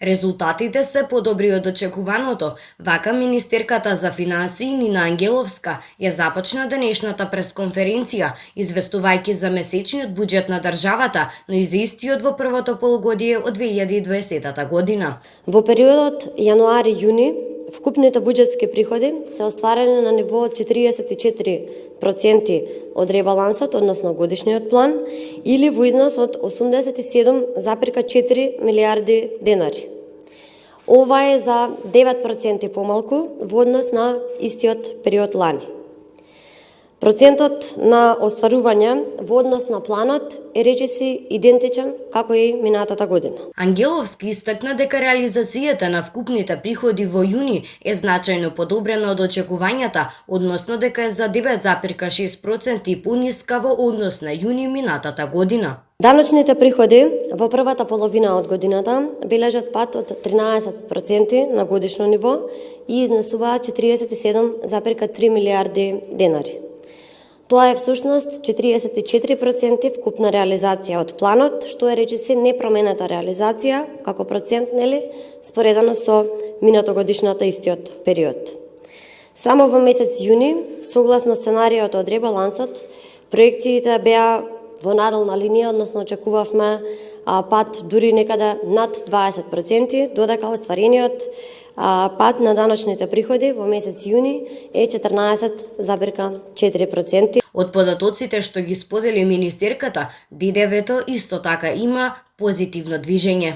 Резултатите се подобри од очекуваното, вака министерката за финансии Нина Ангеловска ја започна денешната пресконференција, известувајќи за месечниот буџет на државата, но и за истиот во првото полугодие од 2020 година. Во периодот јануари-јуни, вкупните буџетски приходи се остварени на ниво од 44% од ребалансот, односно годишниот план, или во износ од 87,4 милиарди денари. Ова е за 9% помалку во однос на истиот период лани. Процентот на остварување во однос на планот е речиси идентичен како и минатата година. Ангеловски истакна дека реализацијата на вкупните приходи во јуни е значајно подобрена од очекувањата, односно дека е за 9,6% пониска во однос на јуни минатата година. Даночните приходи во првата половина од годината бележат пат од 13% на годишно ниво и изнесуваат 47,3 милиарди денари. Тоа е всушност 44% вкупна реализација од планот, што е речиси непроменета реализација како процент, споредано со минатогодишната истиот период. Само во месец јуни, согласно сценариот од ребалансот, проекциите беа во надолна линија, односно очекувавме пат дури некаде над 20%, додека остварениот пат на даночните приходи во месец јуни е 14,4%. Од податоците што ги сподели министерката, ДДВ-то исто така има позитивно движење.